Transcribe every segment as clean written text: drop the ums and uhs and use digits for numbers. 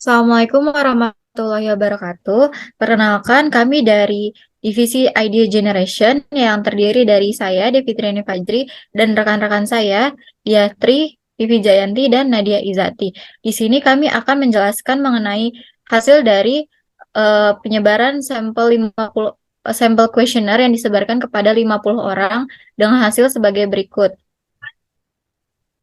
Assalamualaikum warahmatullahi wabarakatuh. Perkenalkan, kami dari Divisi Idea Generation yang terdiri dari saya, Devi Triani Fajri, dan rekan-rekan saya, Diatri, Vivi Jayanti, dan Nadia Izati. Di sini kami akan menjelaskan mengenai hasil dari penyebaran sampel 50 sampel kuesioner yang disebarkan kepada 50 orang dengan hasil sebagai berikut.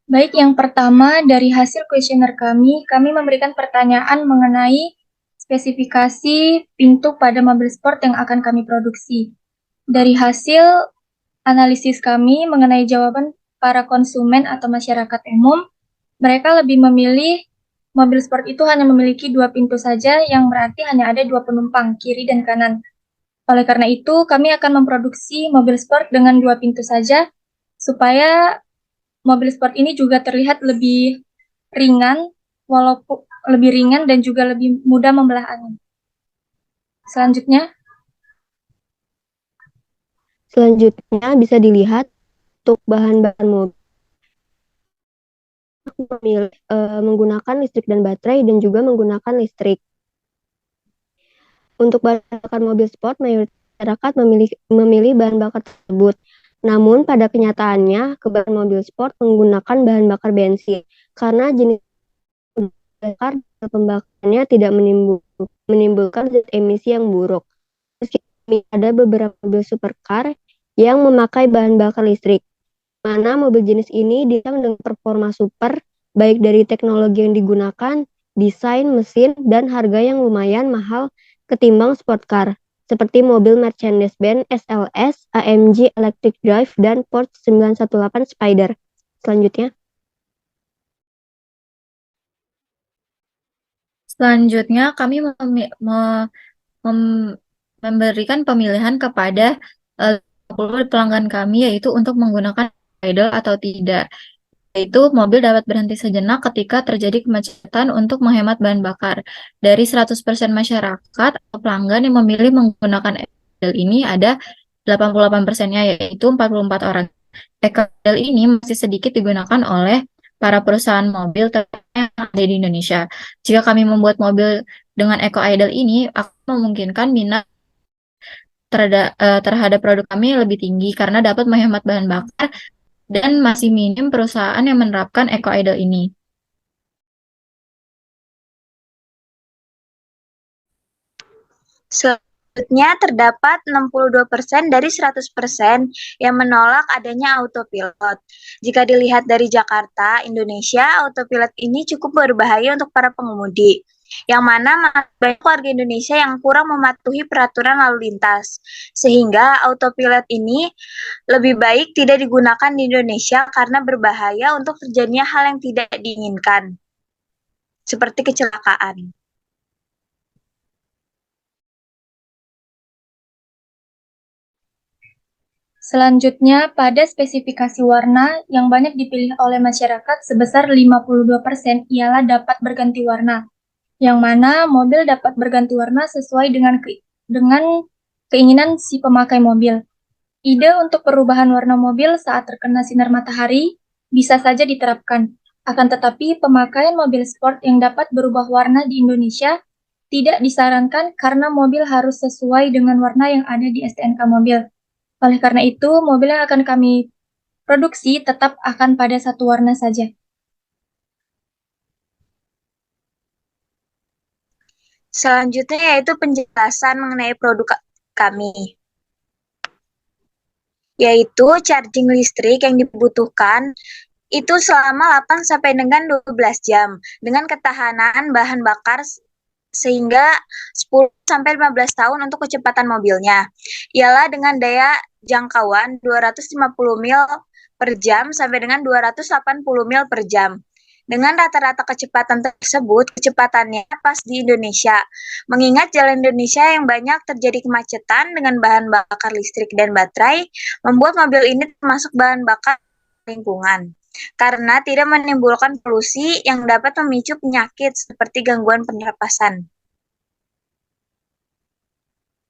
Baik, yang pertama dari hasil kuesioner kami memberikan pertanyaan mengenai spesifikasi pintu pada mobil sport yang akan kami produksi. Dari hasil analisis kami mengenai jawaban para konsumen atau masyarakat umum, mereka lebih memilih mobil sport itu hanya memiliki dua pintu saja, yang berarti hanya ada dua penumpang, kiri dan kanan. Oleh karena itu, kami akan memproduksi mobil sport dengan dua pintu saja, supaya mobil sport ini juga terlihat lebih ringan, walaupun lebih ringan dan juga lebih mudah membelah angin. Selanjutnya, Selanjutnya bisa dilihat untuk bahan-bahan mobil menggunakan listrik dan baterai dan juga menggunakan listrik. Untuk bahan bakar mobil sport, mayoritas masyarakat memilih bahan bakar tersebut. Namun pada kenyataannya, kebanyakan mobil sport menggunakan bahan bakar bensin karena jenis bakar pembakarannya tidak menimbulkan zat emisi yang buruk. Meski ada beberapa mobil supercar yang memakai bahan bakar listrik, mana mobil jenis ini dirancang dengan performa super, baik dari teknologi yang digunakan, desain, mesin, dan harga yang lumayan mahal ketimbang sport car, seperti mobil Mercedes-Benz SLS, AMG Electric Drive, dan Porsche 918 Spider. Selanjutnya, Selanjutnya, kami mem- memberikan pemilihan kepada 50 pelanggan kami, yaitu untuk menggunakan idle atau tidak. Yaitu mobil dapat berhenti sejenak ketika terjadi kemacetan untuk menghemat bahan bakar. Dari 100% masyarakat atau pelanggan yang memilih menggunakan idle ini ada 88%-nya, yaitu 44 orang. Idle ini masih sedikit digunakan oleh para perusahaan mobil terutama yang ada di Indonesia. Jika kami membuat mobil dengan eco idle ini akan memungkinkan minat terhadap produk kami lebih tinggi karena dapat menghemat bahan bakar dan masih minim perusahaan yang menerapkan eco idle ini. Selanjutnya, terdapat 62% dari 100% yang menolak adanya autopilot. Jika dilihat dari Jakarta, Indonesia, autopilot ini cukup berbahaya untuk para pengemudi, yang mana banyak warga Indonesia yang kurang mematuhi peraturan lalu lintas, sehingga autopilot ini lebih baik tidak digunakan di Indonesia karena berbahaya untuk terjadinya hal yang tidak diinginkan, seperti kecelakaan. selanjutnya pada spesifikasi warna yang banyak dipilih oleh masyarakat sebesar 52% ialah dapat berganti warna, yang mana mobil dapat berganti warna sesuai dengan keinginan si pemakai mobil. Ide untuk perubahan warna mobil saat terkena sinar matahari bisa saja diterapkan. Akan tetapi, pemakaian mobil sport yang dapat berubah warna di Indonesia tidak disarankan karena mobil harus sesuai dengan warna yang ada di STNK mobil. Oleh karena itu, mobil yang akan kami produksi tetap akan pada satu warna saja. Selanjutnya yaitu penjelasan mengenai produk kami, yaitu charging listrik yang dibutuhkan itu selama 8 sampai dengan 12 jam dengan ketahanan bahan bakar sehingga 10 sampai 15 tahun untuk kecepatan mobilnya. Ialah dengan daya jangkauan 250 mil per jam sampai dengan 280 mil per jam. Dengan rata-rata kecepatan tersebut, kecepatannya pas di Indonesia. Mengingat jalan Indonesia yang banyak terjadi kemacetan dengan bahan bakar listrik dan baterai, membuat mobil ini termasuk bahan bakar lingkungan karena tidak menimbulkan polusi yang dapat memicu penyakit seperti gangguan pernapasan.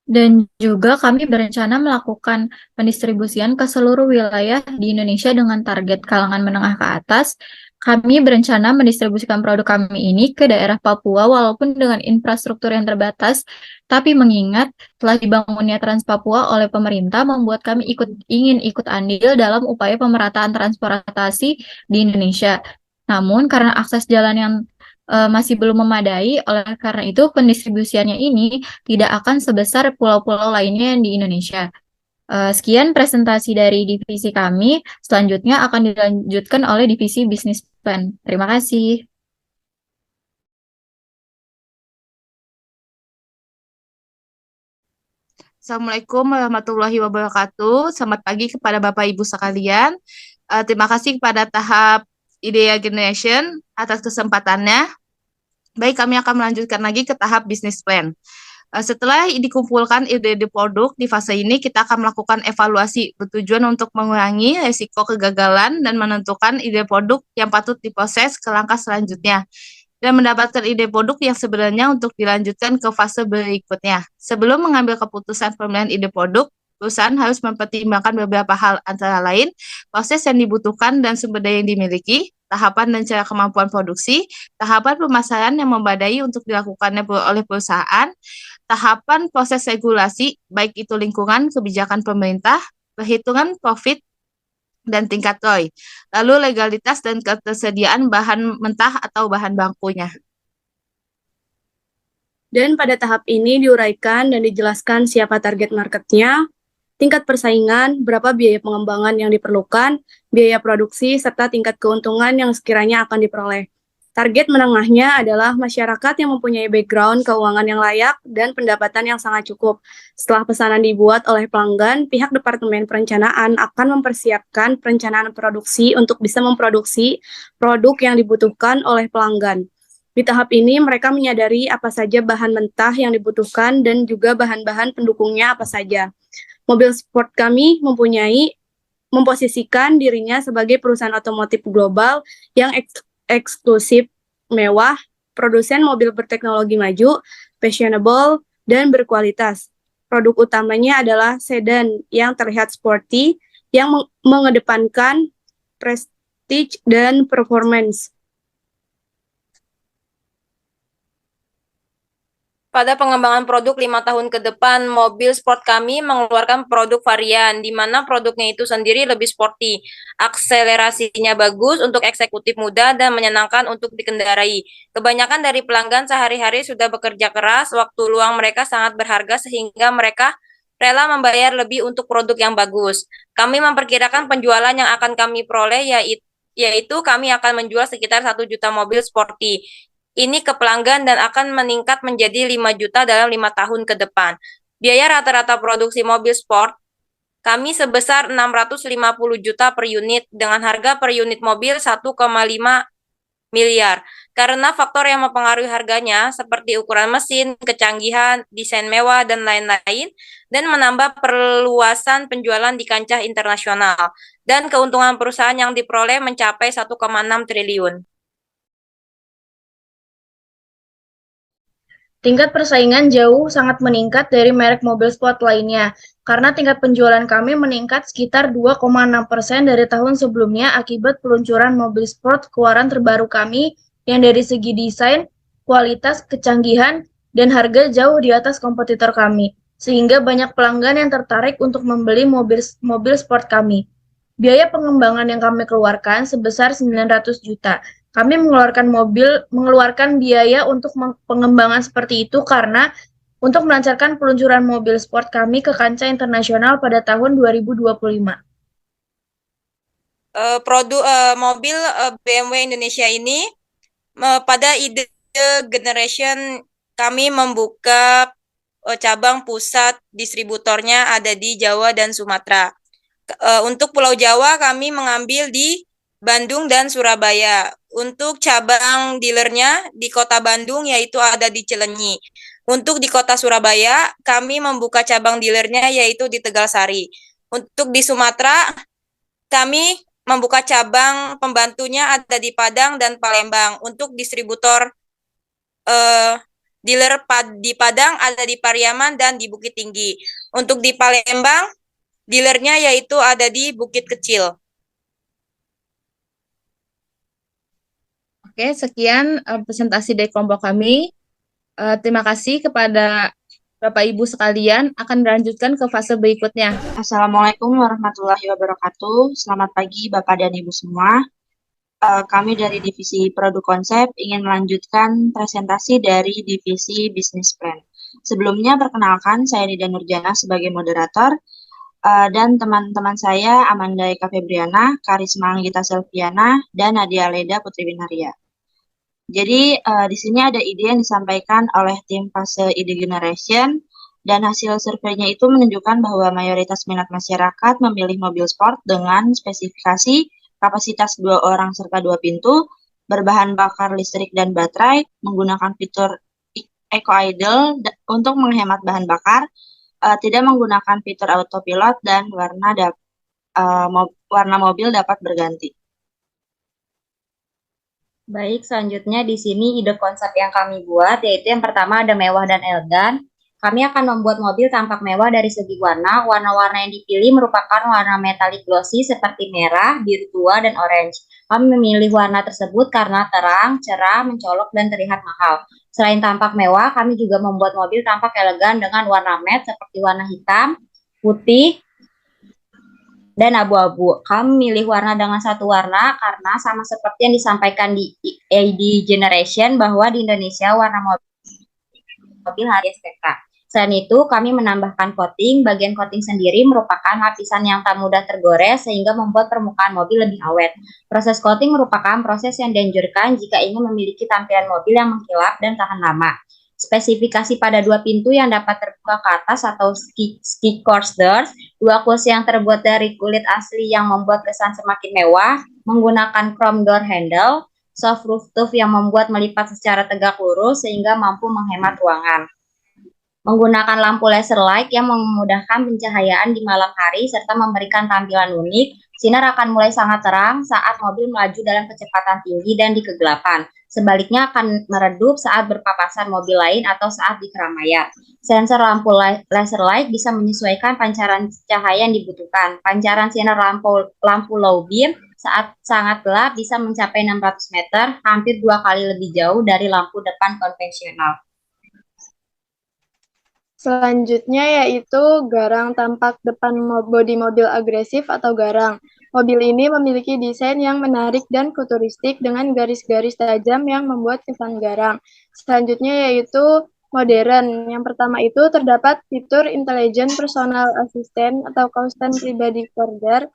Dan juga kami berencana melakukan pendistribusian ke seluruh wilayah di Indonesia dengan target kalangan menengah ke atas Kami berencana mendistribusikan produk kami ini ke daerah Papua walaupun dengan infrastruktur yang terbatas, tapi mengingat telah dibangunnya Trans Papua oleh pemerintah membuat kami ingin ikut andil dalam upaya pemerataan transportasi di Indonesia. Namun karena akses jalan yang masih belum memadai, oleh karena itu pendistribusiannya ini tidak akan sebesar pulau-pulau lainnya yang di Indonesia. Sekian presentasi dari divisi kami. Selanjutnya akan dilanjutkan oleh divisi bisnis plan. Terima kasih. Assalamualaikum warahmatullahi wabarakatuh. Selamat pagi kepada Bapak Ibu sekalian. Terima kasih kepada tahap Idea Generation atas kesempatannya. Baik, kami akan melanjutkan lagi ke tahap bisnis plan. Setelah dikumpulkan ide-ide produk di fase ini, kita akan melakukan evaluasi bertujuan untuk mengurangi risiko kegagalan dan menentukan ide produk yang patut diproses ke langkah selanjutnya dan mendapatkan ide produk yang sebenarnya untuk dilanjutkan ke fase berikutnya. Sebelum mengambil keputusan pemilihan ide produk, perusahaan harus mempertimbangkan beberapa hal, antara lain proses yang dibutuhkan dan sumber daya yang dimiliki, tahapan dan cara kemampuan produksi, tahapan pemasaran yang memadai untuk dilakukannya oleh perusahaan, tahapan proses regulasi, baik itu lingkungan, kebijakan pemerintah, perhitungan profit, dan tingkat ROI, lalu legalitas dan ketersediaan bahan mentah atau bahan bakunya. Dan pada tahap ini diuraikan dan dijelaskan siapa target marketnya, tingkat persaingan, berapa biaya pengembangan yang diperlukan, biaya produksi, serta tingkat keuntungan yang sekiranya akan diperoleh. Target menengahnya adalah masyarakat yang mempunyai background keuangan yang layak dan pendapatan yang sangat cukup. Setelah pesanan dibuat oleh pelanggan, pihak Departemen Perencanaan akan mempersiapkan perencanaan produksi untuk bisa memproduksi produk yang dibutuhkan oleh pelanggan. Di tahap ini, mereka menyadari apa saja bahan mentah yang dibutuhkan dan juga bahan-bahan pendukungnya apa saja. Mobil sport kami memposisikan dirinya sebagai perusahaan otomotif global yang eksklusif, mewah, produsen mobil berteknologi maju, fashionable, dan berkualitas. Produk utamanya adalah sedan yang terlihat sporty, yang mengedepankan prestige dan performance. Pada pengembangan produk 5 tahun ke depan, mobil sport kami mengeluarkan produk varian, di mana produknya itu sendiri lebih sporty. Akselerasinya bagus untuk eksekutif muda dan menyenangkan untuk dikendarai. Kebanyakan dari pelanggan sehari-hari sudah bekerja keras, waktu luang mereka sangat berharga sehingga mereka rela membayar lebih untuk produk yang bagus. Kami memperkirakan penjualan yang akan kami peroleh yaitu kami akan menjual sekitar 1 juta mobil sporty ini ke pelanggan dan akan meningkat menjadi 5 juta dalam 5 tahun ke depan. Biaya rata-rata produksi mobil sport kami sebesar 650 juta per unit dengan harga per unit mobil 1,5 miliar. Karena faktor yang mempengaruhi harganya seperti ukuran mesin, kecanggihan, desain mewah, dan lain-lain, dan menambah perluasan penjualan di kancah internasional. Dan keuntungan perusahaan yang diperoleh mencapai 1,6 triliun. Tingkat persaingan jauh sangat meningkat dari merek mobil sport lainnya, karena tingkat penjualan kami meningkat sekitar 2,6% dari tahun sebelumnya akibat peluncuran mobil sport keluaran terbaru kami yang dari segi desain, kualitas, kecanggihan, dan harga jauh di atas kompetitor kami, sehingga banyak pelanggan yang tertarik untuk membeli mobil sport kami. Biaya pengembangan yang kami keluarkan sebesar 900 juta. Kami mengeluarkan biaya untuk pengembangan seperti itu karena untuk melancarkan peluncuran mobil sport kami ke kancah internasional pada tahun 2025. Produk mobil BMW Indonesia ini pada ide generation kami membuka cabang pusat distributornya ada di Jawa dan Sumatera. Untuk Pulau Jawa kami mengambil di Bandung dan Surabaya. Untuk cabang dealernya di Kota Bandung yaitu ada di Cilenyi. Untuk di Kota Surabaya kami membuka cabang dealernya yaitu di Tegalsari. Untuk di Sumatera kami membuka cabang pembantunya ada di Padang dan Palembang. Untuk distributor dealer di Padang ada di Pariaman dan di Bukit Tinggi. Untuk di Palembang dealernya yaitu ada di Bukit Kecil. Oke, sekian presentasi dari kelompok kami. Terima kasih kepada Bapak Ibu sekalian. Akan dilanjutkan ke fase berikutnya. Assalamualaikum warahmatullahi wabarakatuh. Selamat pagi Bapak dan Ibu semua. Kami dari Divisi Produk Konsep ingin melanjutkan presentasi dari Divisi Business Plan. Sebelumnya perkenalkan saya Nida Nurjana sebagai moderator dan teman-teman saya Amanda Eka Febriana, Karisma Anggita Selviana, dan Nadia Leda Putri Winaria. Jadi di sini ada ide yang disampaikan oleh tim fase ide generation dan hasil surveinya itu menunjukkan bahwa mayoritas minat masyarakat memilih mobil sport dengan spesifikasi kapasitas 2 orang serta 2 pintu, berbahan bakar listrik dan baterai, menggunakan fitur Eco Idle untuk menghemat bahan bakar, tidak menggunakan fitur autopilot dan warna mobil dapat berganti. Baik, selanjutnya di sini ide konsep yang kami buat, yaitu yang pertama ada mewah dan elegan. Kami akan membuat mobil tampak mewah dari segi warna. Warna-warna yang dipilih merupakan warna metalik glossy seperti merah, biru tua, dan orange. Kami memilih warna tersebut karena terang, cerah, mencolok, dan terlihat mahal. Selain tampak mewah, kami juga membuat mobil tampak elegan dengan warna matte seperti warna hitam, putih, dan abu-abu. Kami memilih warna dengan satu warna karena sama seperti yang disampaikan di ID Generation bahwa di Indonesia warna mobil harus STK. Selain itu, kami menambahkan coating. Bagian coating sendiri merupakan lapisan yang tak mudah tergores sehingga membuat permukaan mobil lebih awet. Proses coating merupakan proses yang dianjurkan jika ingin memiliki tampilan mobil yang mengkilap dan tahan lama. Spesifikasi pada 2 pintu yang dapat terbuka ke atas atau ski course doors, 2 kursi yang terbuat dari kulit asli yang membuat kesan semakin mewah, menggunakan chrome door handle, soft rooftop yang membuat melipat secara tegak lurus sehingga mampu menghemat ruangan. Menggunakan lampu laser light yang memudahkan pencahayaan di malam hari serta memberikan tampilan unik, sinar akan mulai sangat terang saat mobil melaju dalam kecepatan tinggi dan di kegelapan. Sebaliknya akan meredup saat berpapasan mobil lain atau saat di keramaian. Sensor lampu laser light bisa menyesuaikan pancaran cahaya yang dibutuhkan. Pancaran sinar lampu low beam saat sangat gelap bisa mencapai 600 meter, hampir 2 kali lebih jauh dari lampu depan konvensional. Selanjutnya yaitu garang tampak depan bodi mobil agresif atau garang. Mobil ini memiliki desain yang menarik dan futuristik dengan garis-garis tajam yang membuat kesan garang. Selanjutnya yaitu modern. Yang pertama itu terdapat fitur Intelligent Personal Assistant atau Custom Pribadi Recorder.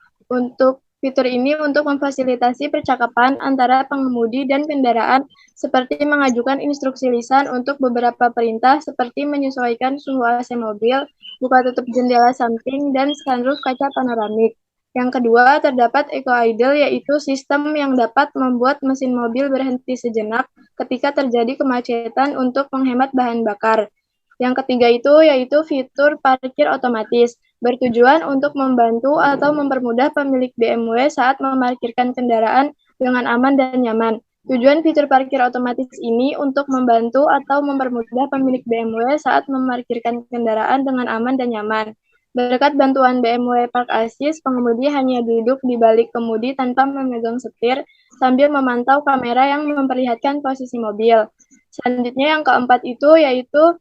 Fitur ini untuk memfasilitasi percakapan antara pengemudi dan kendaraan seperti mengajukan instruksi lisan untuk beberapa perintah seperti menyesuaikan suhu AC mobil, buka tutup jendela samping, dan sunroof kaca panoramik. Yang kedua, terdapat Eco Idle, yaitu sistem yang dapat membuat mesin mobil berhenti sejenak ketika terjadi kemacetan untuk menghemat bahan bakar. Yang ketiga itu yaitu fitur parkir otomatis, bertujuan untuk membantu atau mempermudah pemilik BMW saat memarkirkan kendaraan dengan aman dan nyaman. Tujuan fitur parkir otomatis ini untuk membantu atau mempermudah pemilik BMW saat memarkirkan kendaraan dengan aman dan nyaman. Berkat bantuan BMW Park Assist, pengemudi hanya duduk di balik kemudi tanpa memegang setir sambil memantau kamera yang memperlihatkan posisi mobil. Selanjutnya yang keempat itu yaitu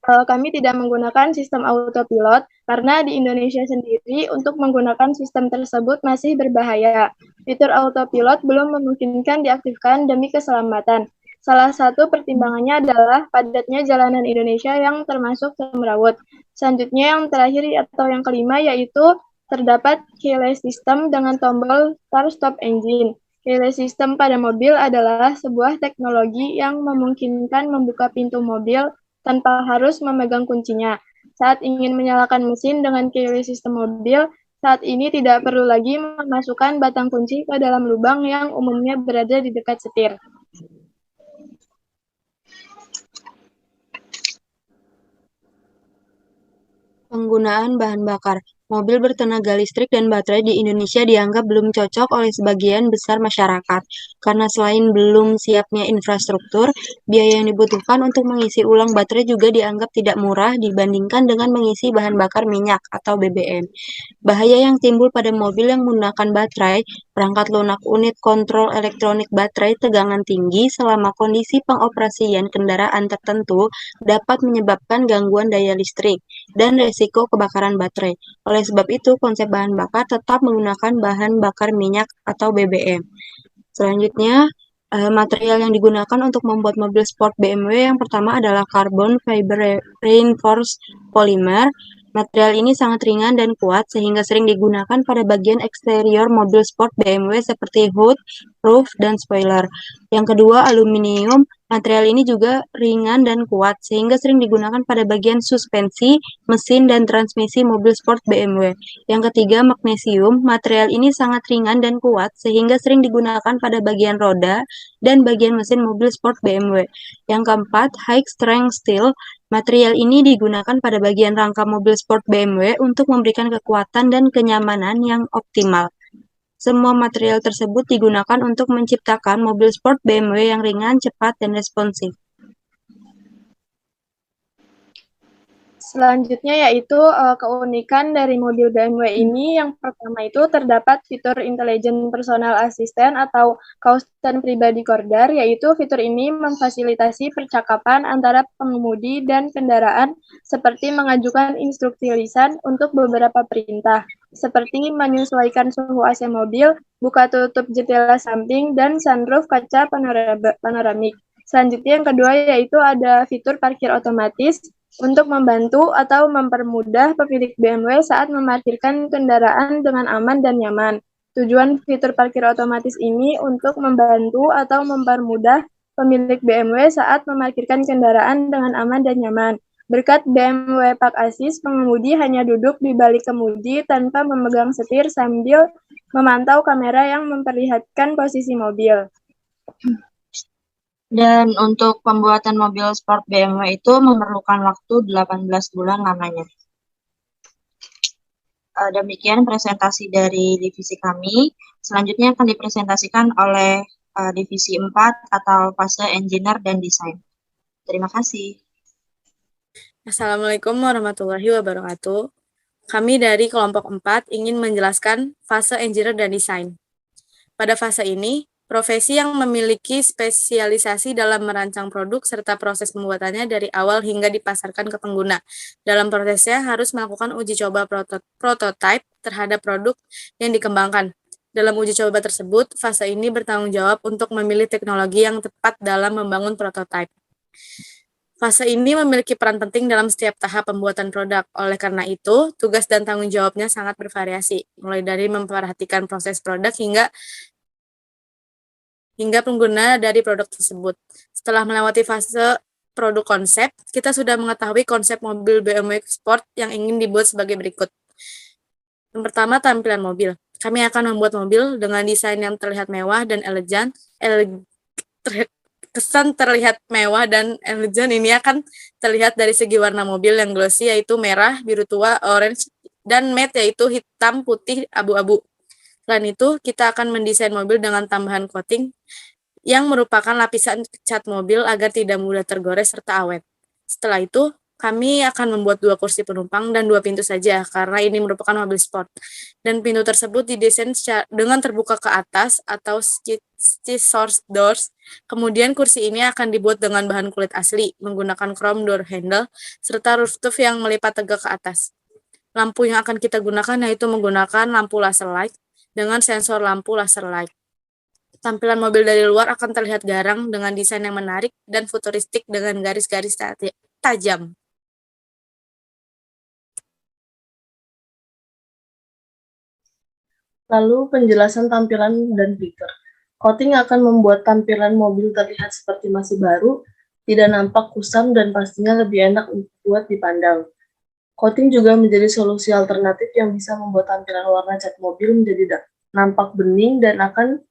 kami tidak menggunakan sistem autopilot karena di Indonesia sendiri untuk menggunakan sistem tersebut masih berbahaya. Fitur autopilot belum memungkinkan diaktifkan demi keselamatan. Salah satu pertimbangannya adalah padatnya jalanan Indonesia yang termasuk semrawut. Selanjutnya yang terakhir atau yang kelima yaitu terdapat keyless system dengan tombol start stop engine. Keyless system pada mobil adalah sebuah teknologi yang memungkinkan membuka pintu mobil tanpa harus memegang kuncinya. Saat ingin menyalakan mesin dengan keyless system mobil, saat ini tidak perlu lagi memasukkan batang kunci ke dalam lubang yang umumnya berada di dekat setir. Penggunaan bahan bakar. mobil bertenaga listrik dan baterai di Indonesia dianggap belum cocok oleh sebagian besar masyarakat, karena selain belum siapnya infrastruktur, biaya yang dibutuhkan untuk mengisi ulang baterai juga dianggap tidak murah dibandingkan dengan mengisi bahan bakar minyak atau BBM. Bahaya yang timbul pada mobil yang menggunakan baterai, perangkat lunak unit kontrol elektronik baterai tegangan tinggi selama kondisi pengoperasian kendaraan tertentu dapat menyebabkan gangguan daya listrik dan resiko kebakaran baterai. Oleh sebab itu, konsep bahan bakar tetap menggunakan bahan bakar minyak atau BBM. Selanjutnya, material yang digunakan untuk membuat mobil sport BMW yang pertama adalah carbon fiber reinforced polymer. Material ini sangat ringan dan kuat sehingga sering digunakan pada bagian eksterior mobil sport BMW seperti hood, roof, dan spoiler. Yang kedua, aluminium. Material ini juga ringan dan kuat sehingga sering digunakan pada bagian suspensi, mesin, dan transmisi mobil sport BMW. Yang ketiga, magnesium. Material ini sangat ringan dan kuat sehingga sering digunakan pada bagian roda dan bagian mesin mobil sport BMW. Yang keempat, high strength steel. Material ini digunakan pada bagian rangka mobil sport BMW untuk memberikan kekuatan dan kenyamanan yang optimal. Semua material tersebut digunakan untuk menciptakan mobil sport BMW yang ringan, cepat, dan responsif. Selanjutnya yaitu keunikan dari mobil BMW ini. Yang pertama itu terdapat fitur Intelligent Personal Assistant atau Kausan Pribadi Kordar, yaitu fitur ini memfasilitasi percakapan antara pengemudi dan kendaraan seperti mengajukan instruksi lisan untuk beberapa perintah, seperti menyesuaikan suhu AC mobil, buka tutup jendela samping, dan sunroof kaca panoramik. Selanjutnya yang kedua yaitu ada fitur parkir otomatis untuk membantu atau mempermudah pemilik BMW saat memarkirkan kendaraan dengan aman dan nyaman. Tujuan fitur parkir otomatis ini untuk membantu atau mempermudah pemilik BMW saat memarkirkan kendaraan dengan aman dan nyaman. Berkat BMW Park Assist, pengemudi hanya duduk di balik kemudi tanpa memegang setir sambil memantau kamera yang memperlihatkan posisi mobil. Dan untuk pembuatan mobil sport BMW itu memerlukan waktu 18 bulan lamanya. Demikian presentasi dari divisi kami. Selanjutnya akan dipresentasikan oleh divisi 4 atau fase engineer dan desain. Terima kasih. Assalamualaikum warahmatullahi wabarakatuh. Kami dari kelompok 4 ingin menjelaskan fase engineer dan desain. Pada fase ini, profesi yang memiliki spesialisasi dalam merancang produk serta proses pembuatannya dari awal hingga dipasarkan ke pengguna. Dalam prosesnya harus melakukan uji coba prototipe terhadap produk yang dikembangkan. Dalam uji coba tersebut, fase ini bertanggung jawab untuk memilih teknologi yang tepat dalam membangun prototipe. Fase ini memiliki peran penting dalam setiap tahap pembuatan produk. Oleh karena itu, tugas dan tanggung jawabnya sangat bervariasi, mulai dari memperhatikan proses produk hingga pengguna dari produk tersebut. Setelah melewati fase produk konsep, kita sudah mengetahui konsep mobil BMW Sport yang ingin dibuat sebagai berikut. Yang pertama, tampilan mobil. Kami akan membuat mobil dengan desain yang terlihat mewah dan elegan. Kesan terlihat mewah dan elegan ini akan terlihat dari segi warna mobil yang glossy, yaitu merah, biru tua, orange, dan matte, yaitu hitam, putih, abu-abu. Selain itu, kita akan mendesain mobil dengan tambahan coating yang merupakan lapisan cat mobil agar tidak mudah tergores serta awet. Setelah itu, kami akan membuat 2 kursi penumpang dan 2 pintu saja, karena ini merupakan mobil sport. Dan pintu tersebut didesain dengan terbuka ke atas atau scissors doors. Kemudian kursi ini akan dibuat dengan bahan kulit asli, menggunakan chrome door handle, serta rooftop yang melipat tegak ke atas. Lampu yang akan kita gunakan yaitu menggunakan lampu laser light dengan sensor lampu laser light. Tampilan mobil dari luar akan terlihat garang dengan desain yang menarik dan futuristik dengan garis-garis tajam. Lalu penjelasan tampilan dan fitur. Coating akan membuat tampilan mobil terlihat seperti masih baru, tidak nampak kusam dan pastinya lebih enak buat dipandang. Coating juga menjadi solusi alternatif yang bisa membuat tampilan warna cat mobil menjadi nampak bening dan akan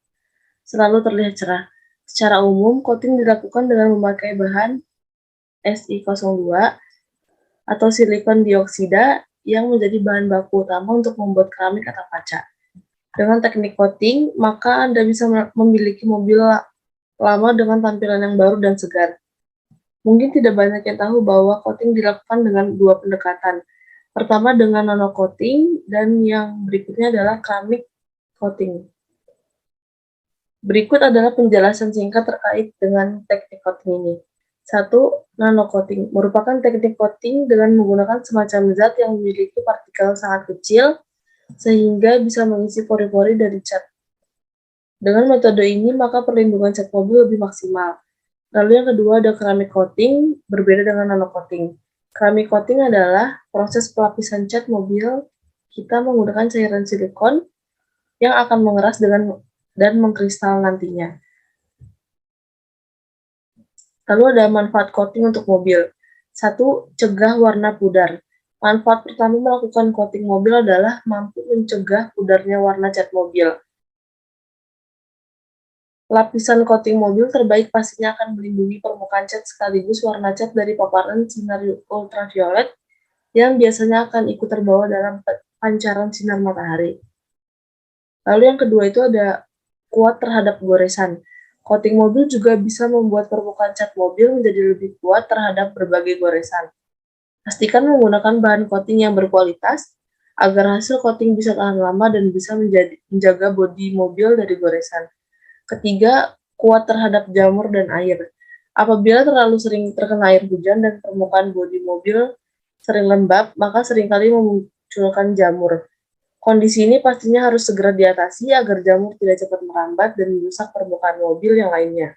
selalu terlihat cerah. Secara umum, coating dilakukan dengan memakai bahan Si02 atau silikon dioksida yang menjadi bahan baku utama untuk membuat keramik atau kaca. Dengan teknik coating, maka Anda bisa memiliki mobil lama dengan tampilan yang baru dan segar. Mungkin tidak banyak yang tahu bahwa coating dilakukan dengan dua pendekatan. Pertama dengan nano coating dan yang berikutnya adalah keramik coating. Berikut adalah penjelasan singkat terkait dengan teknik coating ini. 1. Nano coating merupakan teknik coating dengan menggunakan semacam zat yang memiliki partikel sangat kecil sehingga bisa mengisi pori-pori dari cat. Dengan metode ini, maka perlindungan cat mobil lebih maksimal. Lalu yang kedua ada keramik coating, berbeda dengan nano coating. Keramik coating adalah proses pelapisan cat mobil kita menggunakan cairan silikon yang akan mengeras dan mengkristal nantinya. Lalu ada manfaat coating untuk mobil. 1. Cegah warna pudar. Manfaat pertama melakukan coating mobil adalah mampu mencegah pudarnya warna cat mobil. Lapisan coating mobil terbaik pastinya akan melindungi permukaan cat sekaligus warna cat dari paparan sinar ultraviolet yang biasanya akan ikut terbawa dalam pancaran sinar matahari. Lalu yang kedua itu ada kuat terhadap goresan. Coating mobil juga bisa membuat permukaan cat mobil menjadi lebih kuat terhadap berbagai goresan. Pastikan menggunakan bahan coating yang berkualitas agar hasil coating bisa tahan lama dan bisa menjaga bodi mobil dari goresan. Ketiga, kuat terhadap jamur dan air. Apabila terlalu sering terkena air hujan dan permukaan bodi mobil sering lembab, maka seringkali memunculkan jamur. Kondisi ini pastinya harus segera diatasi agar jamur tidak cepat merambat dan merusak permukaan mobil yang lainnya.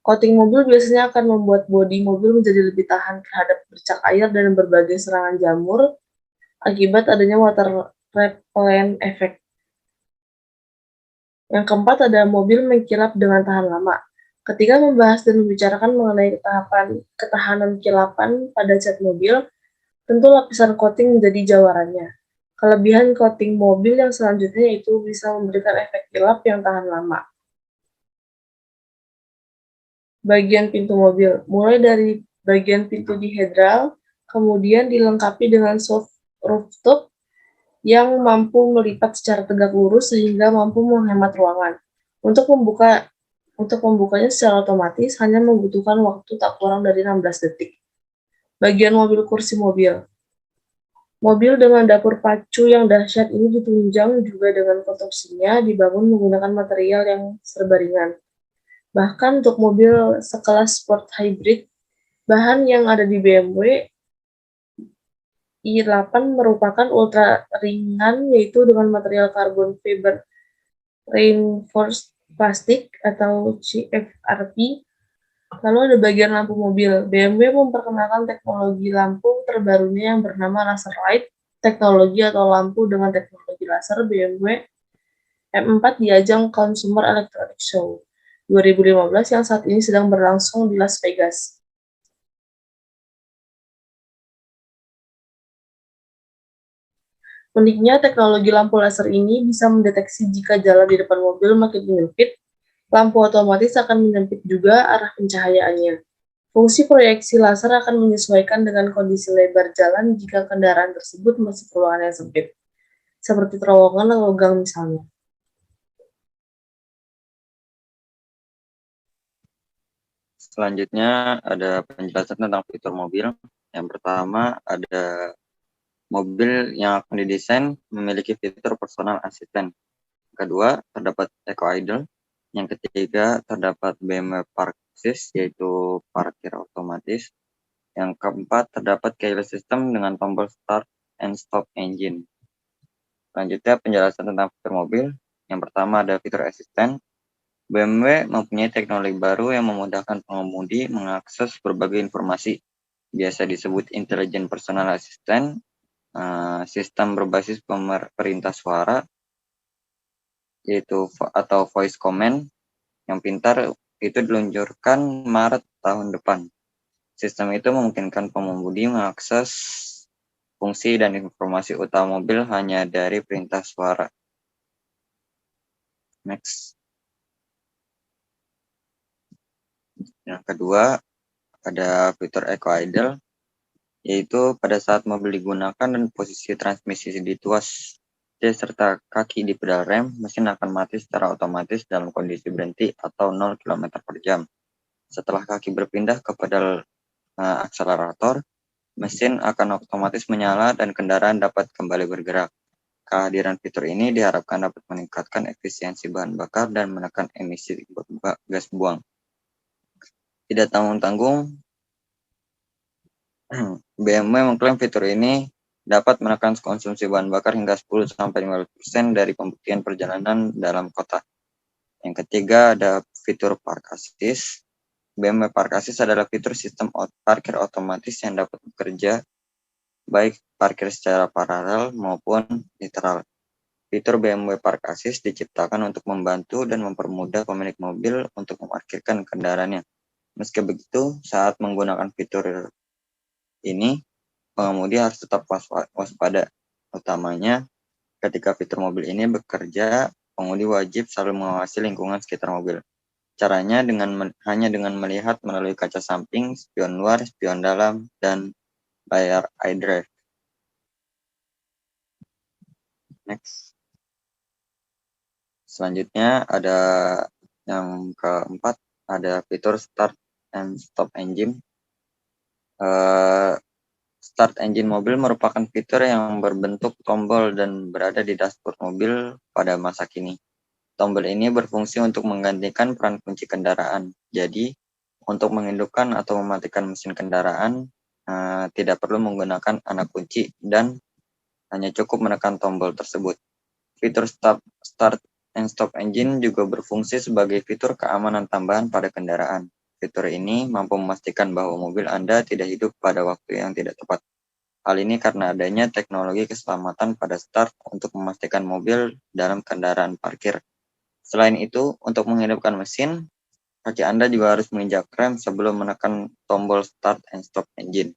Coating mobil biasanya akan membuat bodi mobil menjadi lebih tahan terhadap bercak air dan berbagai serangan jamur akibat adanya water repellent effect. Yang keempat ada mobil mengkilap dengan tahan lama. Ketika membahas dan membicarakan mengenai ketahanan kilapan pada cat mobil, tentu lapisan coating menjadi jawarannya. Kelebihan coating mobil yang selanjutnya itu bisa memberikan efek kilap yang tahan lama. Bagian pintu mobil, mulai dari bagian pintu dihedral, kemudian dilengkapi dengan soft rooftop yang mampu melipat secara tegak lurus sehingga mampu menghemat ruangan. Untuk membukanya secara otomatis hanya membutuhkan waktu tak kurang dari 16 detik. Bagian mobil kursi mobil. Mobil dengan dapur pacu yang dahsyat ini ditunjang juga dengan konstruksinya dibangun menggunakan material yang serba ringan. Bahkan untuk mobil sekelas sport hybrid, bahan yang ada di BMW i8 merupakan ultra ringan yaitu dengan material carbon fiber reinforced plastic atau CFRP. Lalu ada bagian lampu mobil. BMW memperkenalkan teknologi lampu terbarunya yang bernama laser light, teknologi atau lampu dengan teknologi laser BMW M4 di ajang Consumer Electronics Show 2015 yang saat ini sedang berlangsung di Las Vegas. Uniknya, teknologi lampu laser ini bisa mendeteksi jika jalan di depan mobil makin menyempit, lampu otomatis akan menyempit juga arah pencahayaannya. Fungsi proyeksi laser akan menyesuaikan dengan kondisi lebar jalan jika kendaraan tersebut masih ruangan yang sempit, seperti terowongan atau gang misalnya. Selanjutnya ada penjelasan tentang fitur mobil. Yang pertama ada mobil yang akan didesain memiliki fitur personal assistant. Kedua, terdapat eco idle. Yang ketiga, terdapat BMW Park Assist, yaitu parkir otomatis. Yang keempat, terdapat keyless system dengan tombol start and stop engine. Selanjutnya, penjelasan tentang fitur mobil. Yang pertama ada fitur assistant. BMW mempunyai teknologi baru yang memudahkan pengemudi mengakses berbagai informasi. Biasa disebut Intelligent Personal Assistant, sistem berbasis perintah suara, yaitu atau voice command yang pintar itu diluncurkan Maret tahun depan. Sistem itu memungkinkan pengemudi mengakses fungsi dan informasi utama mobil hanya dari perintah suara. Next. Yang kedua, ada fitur eco idle, yaitu pada saat mobil digunakan dan posisi transmisi di tuas C serta kaki di pedal rem, mesin akan mati secara otomatis dalam kondisi berhenti atau 0 km per jam. Setelah kaki berpindah ke pedal akselerator, mesin akan otomatis menyala dan kendaraan dapat kembali bergerak. Kehadiran fitur ini diharapkan dapat meningkatkan efisiensi bahan bakar dan menekan emisi gas buang. Tidak tanggung-tanggung, BMW mengklaim fitur ini dapat menekan konsumsi bahan bakar hingga 10-15% dari pembuktian perjalanan dalam kota. Yang ketiga ada fitur Park Assist. BMW Park Assist adalah fitur sistem parkir otomatis yang dapat bekerja baik parkir secara paralel maupun literal. Fitur BMW Park Assist diciptakan untuk membantu dan mempermudah pemilik mobil untuk memarkirkan kendaraannya. Meski begitu, saat menggunakan fitur ini, pengemudi harus tetap waspada. Utamanya, ketika fitur mobil ini bekerja, pengemudi wajib selalu mengawasi lingkungan sekitar mobil. Caranya hanya dengan melihat melalui kaca samping, spion luar, spion dalam, dan layar iDrive. Next. Selanjutnya ada yang keempat, ada fitur Start and Stop Engine. Start engine mobil merupakan fitur yang berbentuk tombol dan berada di dashboard mobil pada masa kini. Tombol ini berfungsi untuk menggantikan peran kunci kendaraan. Jadi, untuk menghidupkan atau mematikan mesin kendaraan, tidak perlu menggunakan anak kunci dan hanya cukup menekan tombol tersebut. Fitur Start and Stop Engine juga berfungsi sebagai fitur keamanan tambahan pada kendaraan. Fitur ini mampu memastikan bahwa mobil Anda tidak hidup pada waktu yang tidak tepat. Hal ini karena adanya teknologi keselamatan pada start untuk memastikan mobil dalam kendaraan parkir. Selain itu, untuk menghidupkan mesin, kaki Anda juga harus menginjak rem sebelum menekan tombol Start and Stop Engine.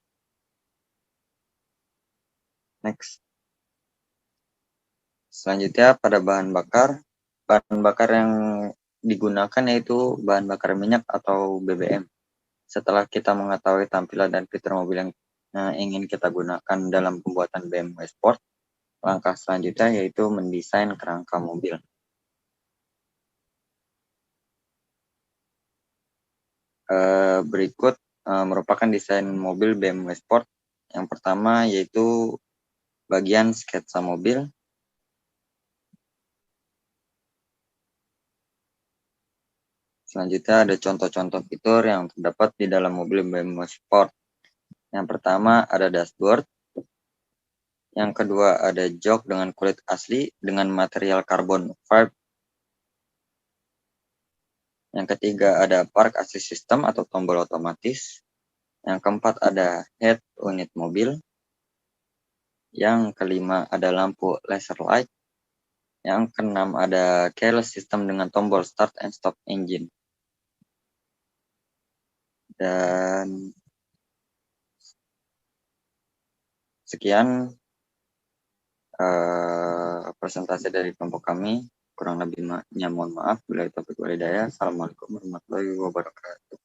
Next. Selanjutnya pada bahan bakar. Bahan bakar yang digunakan yaitu bahan bakar minyak atau BBM. Setelah kita mengetahui tampilan dan fitur mobil yang ingin kita gunakan dalam pembuatan BMW Sport, langkah selanjutnya yaitu mendesain kerangka mobil. Berikut merupakan desain mobil BMW Sport. Yang pertama yaitu bagian sketsa mobil. Selanjutnya ada contoh-contoh fitur yang terdapat di dalam mobil BMW Sport. Yang pertama ada dashboard. Yang kedua ada jok dengan kulit asli dengan material carbon fiber. Yang ketiga ada park assist system atau tombol otomatis. Yang keempat ada head unit mobil. Yang kelima ada lampu laser light. Yang keenam ada keyless system dengan tombol start and stop engine. Dan sekian presentasi dari kelompok kami. Kurang lebihnya mohon maaf. Bila taufiq wal hidayah. Assalamualaikum warahmatullahi wabarakatuh.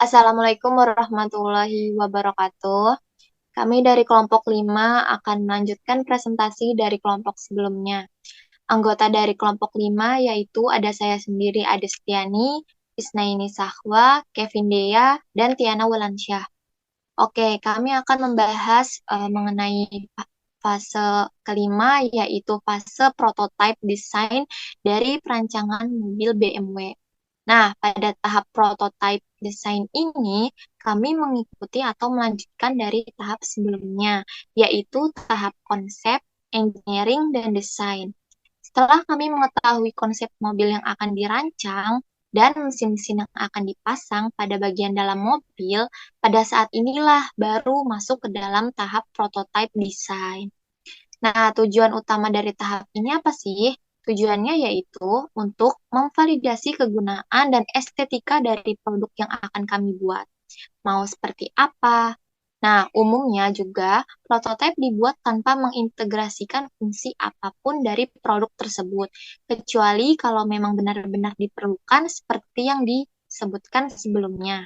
Assalamualaikum warahmatullahi wabarakatuh. Kami dari kelompok 5 akan melanjutkan presentasi dari kelompok sebelumnya. Anggota dari kelompok 5 yaitu ada saya sendiri Ade Setiani, Isnaini Sahwa, Kevin Dea, dan Tiana Wulansyah. Oke, kami akan membahas mengenai fase kelima, yaitu fase prototype design dari perancangan mobil BMW. Nah, pada tahap prototype design ini, kami mengikuti atau melanjutkan dari tahap sebelumnya, yaitu tahap konsep, engineering, dan desain. Setelah kami mengetahui konsep mobil yang akan dirancang, dan mesin-mesin yang akan dipasang pada bagian dalam mobil, pada saat inilah baru masuk ke dalam tahap prototype design. Nah, tujuan utama dari tahap ini apa sih? Tujuannya yaitu untuk memvalidasi kegunaan dan estetika dari produk yang akan kami buat. Mau seperti apa? Nah, umumnya juga prototipe dibuat tanpa mengintegrasikan fungsi apapun dari produk tersebut, kecuali kalau memang benar-benar diperlukan seperti yang disebutkan sebelumnya.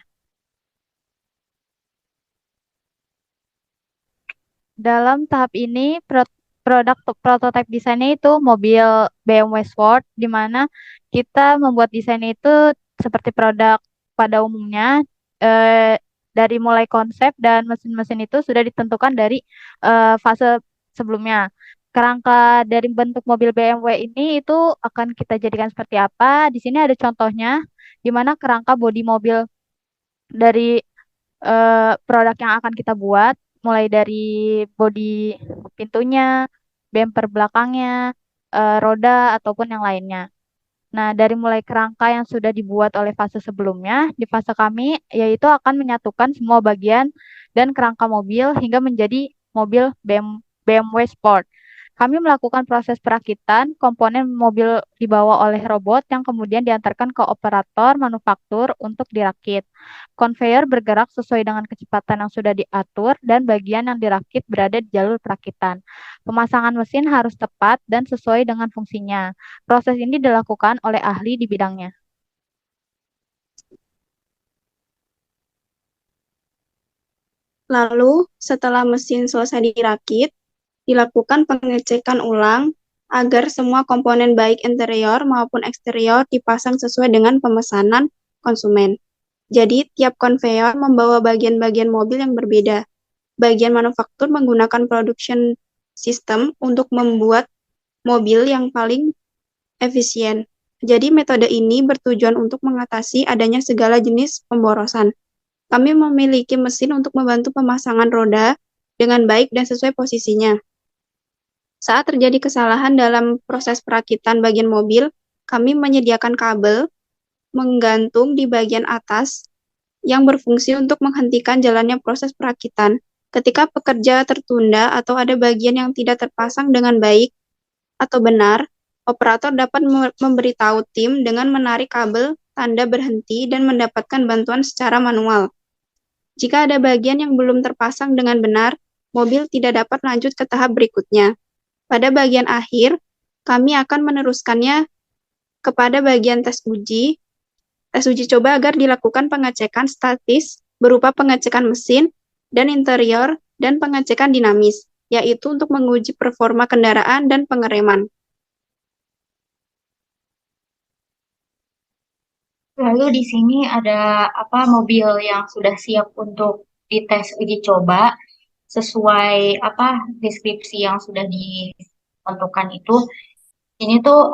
Dalam tahap ini, produk prototype desainnya itu mobil BMW Sport, di mana kita membuat desain itu seperti produk pada umumnya, dari mulai konsep dan mesin-mesin itu sudah ditentukan dari fase sebelumnya. Kerangka dari bentuk mobil BMW ini itu akan kita jadikan seperti apa? Di sini ada contohnya, di mana kerangka bodi mobil dari produk yang akan kita buat, mulai dari bodi pintunya, bumper belakangnya, roda, ataupun yang lainnya. Nah, dari mulai kerangka yang sudah dibuat oleh fase sebelumnya, di fase kami yaitu akan menyatukan semua bagian dan kerangka mobil hingga menjadi mobil BMW Sport. Kami melakukan proses perakitan komponen mobil dibawa oleh robot yang kemudian diantarkan ke operator manufaktur untuk dirakit. Conveyor bergerak sesuai dengan kecepatan yang sudah diatur dan bagian yang dirakit berada di jalur perakitan. Pemasangan mesin harus tepat dan sesuai dengan fungsinya. Proses ini dilakukan oleh ahli di bidangnya. Lalu, setelah mesin selesai dirakit, dilakukan pengecekan ulang agar semua komponen baik interior maupun eksterior dipasang sesuai dengan pemesanan konsumen. Jadi, tiap konveyor membawa bagian-bagian mobil yang berbeda. Bagian manufaktur menggunakan production system untuk membuat mobil yang paling efisien. Jadi, metode ini bertujuan untuk mengatasi adanya segala jenis pemborosan. Kami memiliki mesin untuk membantu pemasangan roda dengan baik dan sesuai posisinya. Saat terjadi kesalahan dalam proses perakitan bagian mobil, kami menyediakan kabel menggantung di bagian atas yang berfungsi untuk menghentikan jalannya proses perakitan. Ketika pekerja tertunda atau ada bagian yang tidak terpasang dengan baik atau benar, operator dapat memberitahu tim dengan menarik kabel tanda berhenti dan mendapatkan bantuan secara manual. Jika ada bagian yang belum terpasang dengan benar, mobil tidak dapat lanjut ke tahap berikutnya. Pada bagian akhir, kami akan meneruskannya kepada bagian tes uji coba agar dilakukan pengecekan statis berupa pengecekan mesin dan interior dan pengecekan dinamis, yaitu untuk menguji performa kendaraan dan pengereman. Lalu di sini ada mobil yang sudah siap untuk dites uji coba sesuai deskripsi yang sudah ditentukan itu. Ini tuh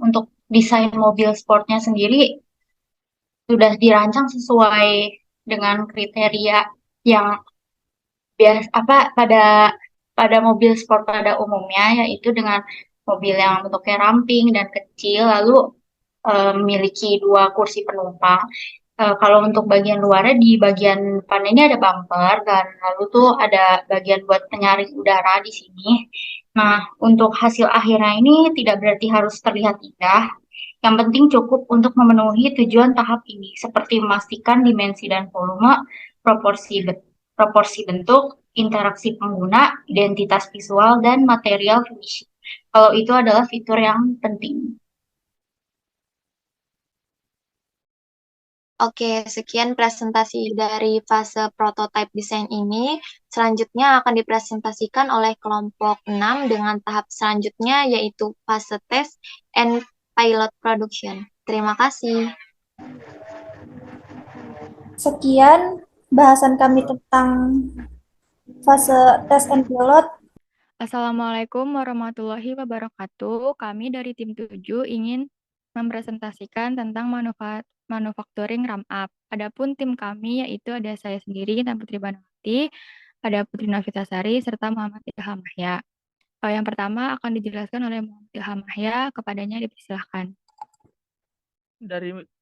untuk desain mobil sportnya sendiri sudah dirancang sesuai dengan kriteria yang pada mobil sport pada umumnya, yaitu dengan mobil yang bentuknya ramping dan kecil, lalu memiliki 2 kursi penumpang. Kalau untuk bagian luarnya, di bagian depan ini ada bumper, dan lalu tuh ada bagian buat penyaring udara di sini. Nah, untuk hasil akhirnya ini tidak berarti harus terlihat indah. Yang penting cukup untuk memenuhi tujuan tahap ini, seperti memastikan dimensi dan volume, proporsi bentuk, interaksi pengguna, identitas visual, dan material finishing. Kalau itu adalah fitur yang penting. Oke, sekian presentasi dari fase prototype desain ini. Selanjutnya akan dipresentasikan oleh kelompok 6 dengan tahap selanjutnya, yaitu fase test and pilot production. Terima kasih. Sekian bahasan kami tentang fase test and pilot. Assalamualaikum warahmatullahi wabarakatuh. Kami dari tim 7 ingin mempresentasikan tentang manufacturing ramp-up. Adapun tim kami yaitu ada saya sendiri, Intan Putri Banawati, ada Putri Novitasari, serta Muhammad Ilham Mahya. Yang pertama akan dijelaskan oleh Muhammad Ilham Mahya, kepadanya dipersilahkan.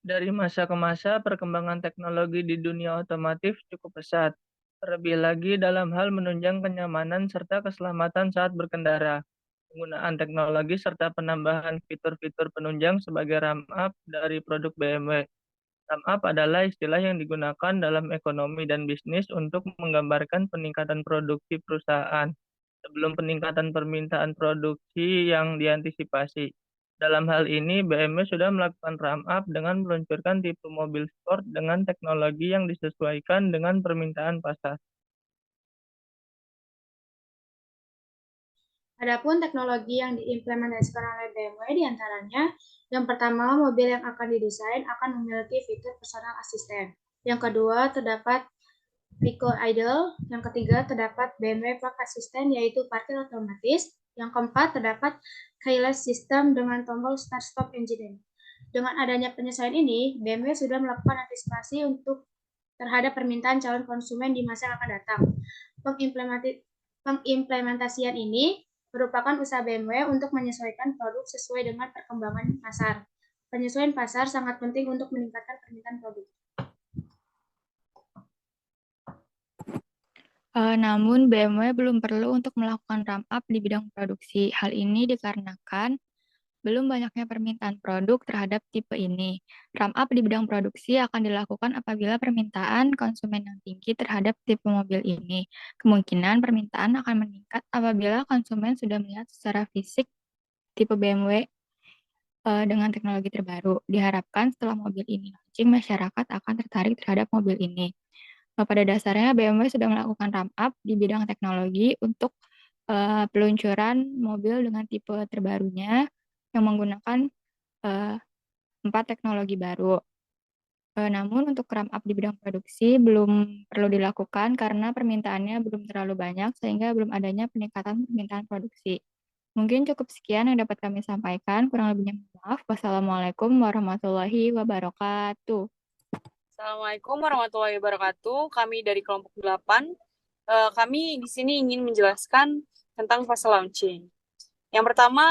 Dari masa ke masa, perkembangan teknologi di dunia otomotif cukup pesat, terlebih lagi dalam hal menunjang kenyamanan serta keselamatan saat berkendara. Penggunaan teknologi serta penambahan fitur-fitur penunjang sebagai ramp-up dari produk BMW. Ramp-up adalah istilah yang digunakan dalam ekonomi dan bisnis untuk menggambarkan peningkatan produksi perusahaan sebelum peningkatan permintaan produksi yang diantisipasi. Dalam hal ini, BMW sudah melakukan ramp-up dengan meluncurkan tipe mobil sport dengan teknologi yang disesuaikan dengan permintaan pasar. Adapun teknologi yang diimplementasikan oleh BMW diantaranya, yang pertama, mobil yang akan didesain akan memiliki fitur personal assistant. Yang kedua, terdapat vehicle idle. Yang ketiga, terdapat BMW Park Assistant, yaitu parkir otomatis. Yang keempat, terdapat keyless system dengan tombol start-stop engine. Dengan adanya penyesuaian ini, BMW sudah melakukan antisipasi untuk terhadap permintaan calon konsumen di masa yang akan datang. Pengimplementasian ini merupakan usaha BMW untuk menyesuaikan produk sesuai dengan perkembangan pasar. Penyesuaian pasar sangat penting untuk meningkatkan permintaan produk. Namun BMW belum perlu untuk melakukan ramp up di bidang produksi. Hal ini dikarenakan belum banyaknya permintaan produk terhadap tipe ini. Ramp up di bidang produksi akan dilakukan apabila permintaan konsumen yang tinggi terhadap tipe mobil ini. Kemungkinan permintaan akan meningkat apabila konsumen sudah melihat secara fisik tipe BMW dengan teknologi terbaru. Diharapkan setelah mobil ini launching, masyarakat akan tertarik terhadap mobil ini. Pada dasarnya BMW sudah melakukan ramp up di bidang teknologi untuk peluncuran mobil dengan tipe terbarunya yang menggunakan 4 teknologi baru. Namun untuk ramp up di bidang produksi belum perlu dilakukan karena permintaannya belum terlalu banyak sehingga belum adanya peningkatan permintaan produksi. Mungkin cukup sekian yang dapat kami sampaikan. Kurang lebihnya maaf. Wassalamualaikum warahmatullahi wabarakatuh. Assalamualaikum warahmatullahi wabarakatuh. Kami dari kelompok 8. Kami di sini ingin menjelaskan tentang fase launching. Yang pertama,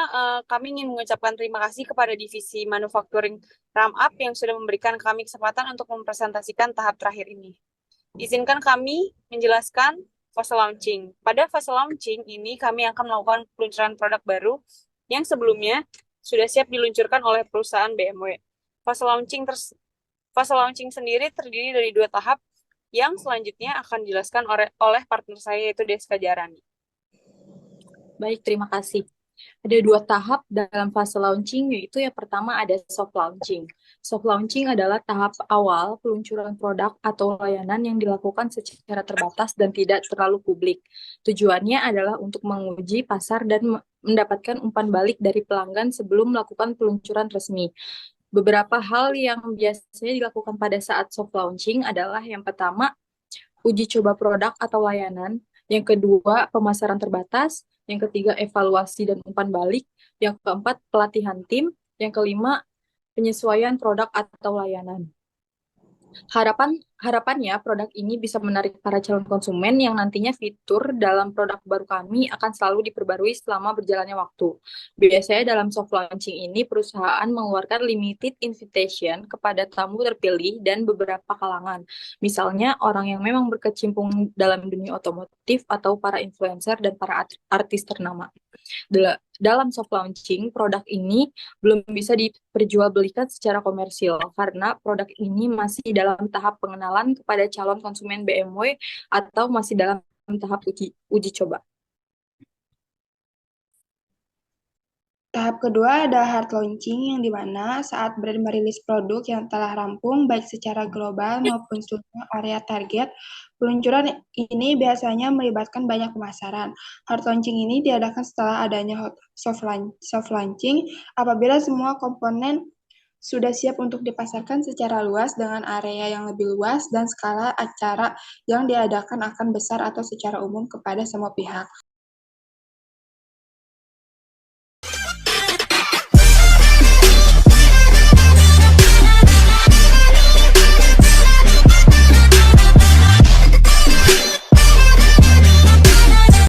kami ingin mengucapkan terima kasih kepada Divisi Manufacturing Ramp Up yang sudah memberikan kami kesempatan untuk mempresentasikan tahap terakhir ini. Izinkan kami menjelaskan fase launching. Pada fase launching ini, kami akan melakukan peluncuran produk baru yang sebelumnya sudah siap diluncurkan oleh perusahaan BMW. Fase launching sendiri terdiri dari 2 tahap yang selanjutnya akan dijelaskan oleh partner saya, yaitu Deska Jarani. Baik, terima kasih. Ada 2 tahap dalam fase launching, yaitu yang pertama ada soft launching. Soft launching adalah tahap awal peluncuran produk atau layanan yang dilakukan secara terbatas dan tidak terlalu publik. Tujuannya adalah untuk menguji pasar dan mendapatkan umpan balik dari pelanggan sebelum melakukan peluncuran resmi. Beberapa hal yang biasanya dilakukan pada saat soft launching adalah yang pertama, uji coba produk atau layanan. Yang kedua, pemasaran terbatas. Yang ketiga, evaluasi dan umpan balik. Yang keempat, pelatihan tim. Yang kelima, penyesuaian produk atau layanan. Harapannya produk ini bisa menarik para calon konsumen yang nantinya fitur dalam produk baru kami akan selalu diperbarui selama berjalannya waktu. Biasanya dalam soft launching ini perusahaan mengeluarkan limited invitation kepada tamu terpilih dan beberapa kalangan. Misalnya orang yang memang berkecimpung dalam dunia otomotif atau para influencer dan para artis ternama. Dalam soft launching, produk ini belum bisa diperjualbelikan secara komersil karena produk ini masih dalam tahap pengenalan kepada calon konsumen BMW atau masih dalam tahap uji coba. Tahap kedua ada hard launching, yang dimana saat brand merilis produk yang telah rampung baik secara global maupun seluruh area target. Peluncuran ini biasanya melibatkan banyak pemasaran. Hard launching ini diadakan setelah adanya soft launching apabila semua komponen sudah siap untuk dipasarkan secara luas dengan area yang lebih luas dan skala acara yang diadakan akan besar atau secara umum kepada semua pihak.